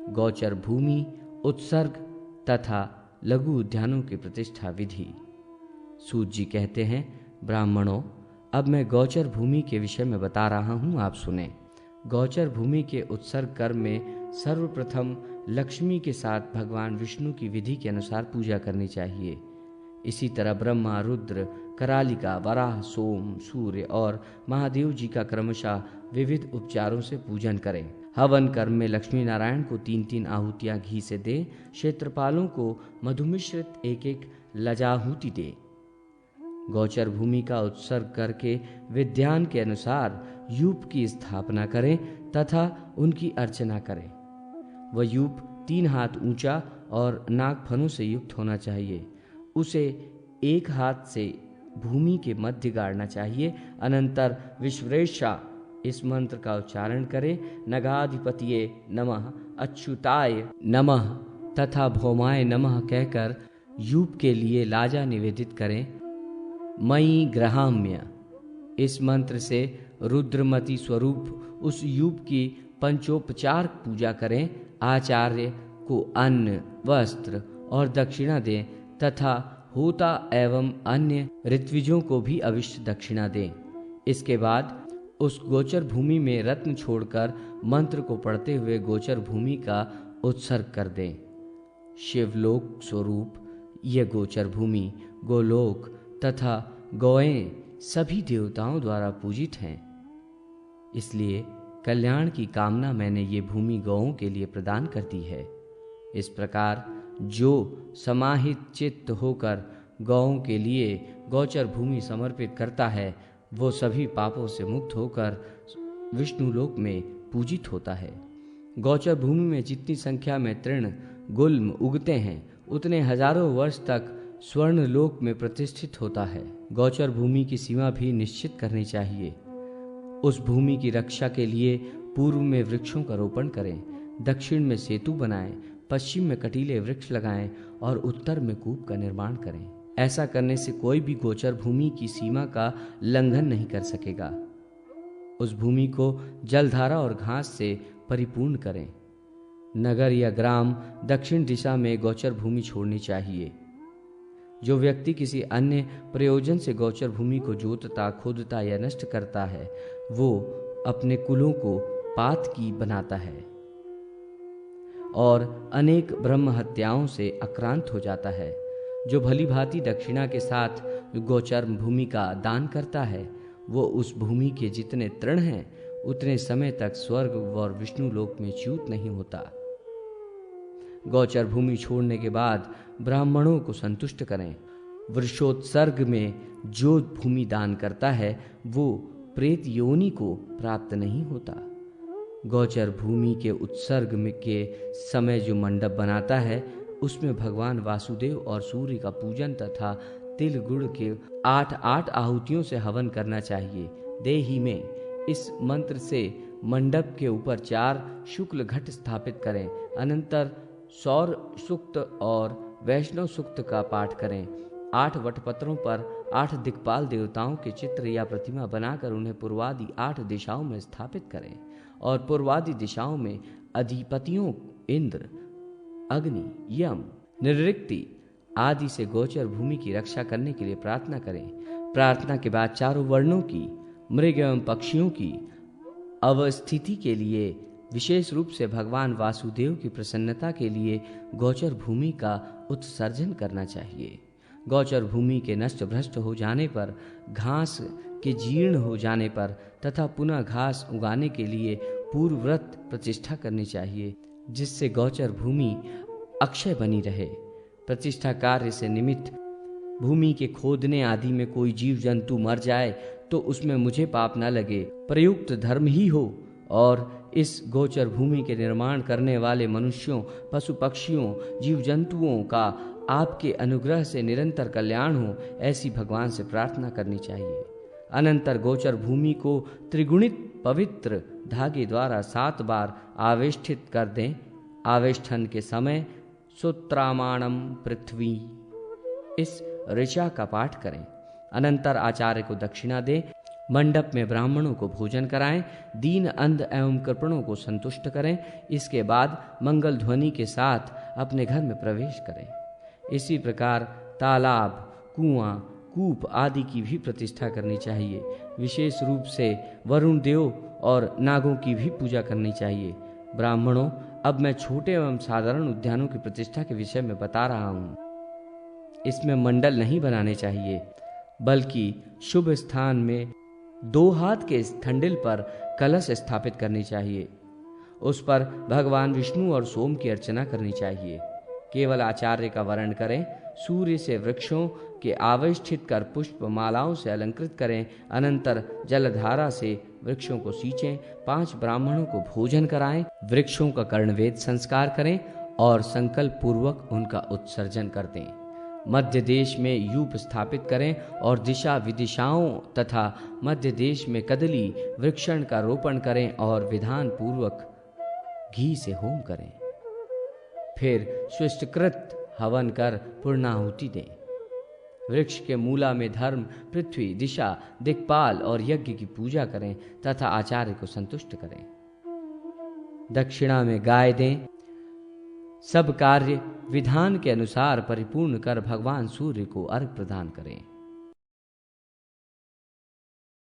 गोचर भूमि, उत्सर्ग तथा लघु उद्यानों की प्रतिष्ठा विधि। सूत जी कहते हैं, ब्राह्मणों, अब मैं गोचर भूमि के विषय में बता रहा हूँ, आप सुने। गोचर भूमि के उत्सर्ग कर्म में सर्वप्रथम लक्ष्मी के साथ भगवान विष्णु की विधि के अनुसार पूजा करनी चाहिए। इसी तरह ब्रह्मा, रुद्र, करालिका, वराह, सोम, सूर्य और महादेव जी का क्रमशः विविध उपचारों से पूजन करें। हवन कर्म में लक्ष्मी नारायण को 3-3 आहुतियां घी से दें। क्षेत्रपालों को मधुमिश्रित 1-1 लजाहुति दें। गोचर भूमि का उत्सर्ग करके विद्यान के अनुसार यूप की स्थापना करें तथा उनकी अर्चना करें। वह यूप 3 हाथ ऊंचा और नागफनों से युक्त होना चाहिए। उसे 1 हाथ से भूमि के मध्य गाड़ना चाहिए। अनंतर विश्वेशा इस मंत्र का उच्चारण करें। नगाधिपतिये नमः, अच्युताय नमः तथा भौमाय नमः कहकर यूप के लिए लाजा निवेदित करें। मयि ग्रहाम्य इस मंत्र से रुद्रमती स्वरूप उस यूप की पंचोपचार पूजा करें। आचार्य को अन्न, वस्त्र और दक्षिणा दें तथा होता एवं अन्य ऋत्विजों को भी अवश्य दक्षिणा दें। इसके बाद उस गोचर भूमि में रत्न छोड़कर मंत्र को पढ़ते हुए गोचर भूमि का उत्सर्ग कर दें। शिवलोक स्वरूप यह गोचर भूमि, गोलोक तथा गौएं सभी देवताओं द्वारा पूजित हैं। इसलिए कल्याण की कामना मैंने ये भूमि गौओं के लिए प्रदान कर दी है। इस प्रकार जो समाहित चित्त होकर गौओं के लिए गोचर भूमि समर्पित करता है, वो सभी पापों से मुक्त होकर विष्णु लोक में पूजित होता है। गोचर भूमि में जितनी संख्या में तृण गुल्म उगते हैं, उतने हजारों वर्ष तक स्वर्ण लोक में प्रतिष्ठित होता है। गोचर भूमि की सीमा भी निश्चित करनी चाहिए। उस भूमि की रक्षा के लिए पूर्व में वृक्षों का रोपण करें, दक्षिण में सेतु बनाएं, पश्चिम में कटीले वृक्ष लगाएं और उत्तर में कूप का निर्माण करें। ऐसा करने से कोई भी गोचर भूमि की सीमा का उल्लंघन नहीं कर सकेगा। उस भूमि को जलधारा और घास से परिपूर्ण करें। नगर या ग्राम दक्षिण दिशा में गोचर भूमि छोड़नी चाहिए। जो व्यक्ति किसी अन्य प्रयोजन से गोचर भूमि को जोतता, खोदता या नष्ट करता है, वो अपने कुलों को पात की बनाता है और अनेक ब्रह्म हत्याओं से आक्रांत हो जाता है। जो भली भांति दक्षिणा के साथ गोचर भूमि का दान करता है, वो उस भूमि के जितने तृण हैं, उतने समय तक स्वर्ग और विष्णु लोक में च्युत नहीं होता। गोचर भूमि छोड़ने के बाद ब्राह्मणों को संतुष्ट करें। वृषोत्सर्ग में जो भूमि दान करता है, वो प्रेत योनि को प्राप्त नहीं होता। गोचर भूमि के उत्सर्ग के समय जो मंडप बनाता है, उसमें भगवान वासुदेव और सूर्य का पूजन तथा तिल गुड़ के 8-8 आहुतियों से हवन करना चाहिए। देही में इस मंत्र से मंडप के ऊपर 4 शुक्ल घट स्थापित करें। अनंतर सौर सूक्त और वैष्णव सूक्त का पाठ करें। 8 वटपत्रों पर 8 दिक्पाल देवताओं के चित्र या प्रतिमा बनाकर उन्हें पूर्वादि 8 दिशाओं में स्थापित करें और पूर्वादि दिशाओं में अधिपतियों इंद्र, अग्नि, यम, निऋक्ति आदि से गोचर भूमि की रक्षा करने के लिए प्रार्थना करें। प्रार्थना के बाद चारों वर्णों की, मृग एवं पक्षियों की अवस्थिति के लिए, विशेष रूप से भगवान वासुदेव की प्रसन्नता के लिए गोचर भूमि का उत्सर्जन करना चाहिए। गोचर भूमि के नष्ट भ्रष्ट हो जाने पर, घास के जीर्ण हो जाने पर तथा पुनः घास उगाने के लिए पूर्व व्रत प्रतिष्ठा करनी चाहिए, जिससे गोचर भूमि अक्षय बनी रहे। प्रतिष्ठा कार्य से निमित्त भूमि के खोदने आदि में कोई जीव जंतु मर जाए तो उसमें मुझे पाप न लगे, प्रयुक्त धर्म ही हो और इस गोचर भूमि के निर्माण करने वाले मनुष्यों, पशु पक्षियों, जीव जंतुओं का आपके अनुग्रह से निरंतर कल्याण हो, ऐसी भगवान से प्रार्थना करनी चाहिए। अनंतर गोचर भूमि को त्रिगुणित पवित्र धागे द्वारा 7 बार आवेष्टित कर दें। आवेष्टन के समय सूत्रामाणम पृथ्वी इस ऋचा का पाठ करें। अनंतर आचार्य को दक्षिणा दें मंडप में ब्राह्मणों को भोजन कराएं, दीन अंध एवं कृपणों को संतुष्ट करें। इसके बाद मंगल ध्वनि के साथ अपने घर में प्रवेश करें। इसी प्रकार तालाब, कुआं, कूप आदि की भी प्रतिष्ठा करनी चाहिए। विशेष रूप से वरुण देव और नागों की भी पूजा करनी चाहिए। ब्राह्मणों, अब मैं छोटे एवं साधारण उद्यानों की प्रतिष्ठा के विषय में बता रहा हूँ। इसमें मंडल नहीं बनाने चाहिए, बल्कि शुभ स्थान में 2 हाथ के ठंडिल पर कलश स्थापित करनी चाहिए। उस पर भगवान विष्णु और सोम की अर्चना करनी चाहिए। केवल आचार्य का वर्ण करें। सूर्य से वृक्षों के आविष्ठित कर पुष्प मालाओं से अलंकृत करें। अनंतर जलधारा से वृक्षों को सींचें। 5 ब्राह्मणों को भोजन कराएं। वृक्षों का कर्णवेद संस्कार करें और संकल्प पूर्वक उनका उत्सर्जन कर दें। मध्य देश में यूप स्थापित करें और दिशा विदिशाओं तथा मध्य देश में कदली वृक्षण का रोपण करें और विधान पूर्वक घी से होम करें। फिर स्विष्टकृत हवन कर पूर्णाहुति दें। वृक्ष के मूला में धर्म, पृथ्वी, दिशा, दिक्पाल और यज्ञ की पूजा करें तथा आचार्य को संतुष्ट करें। दक्षिणा में गाय दें। सब कार्य विधान के अनुसार परिपूर्ण कर भगवान सूर्य को अर्घ प्रदान करें।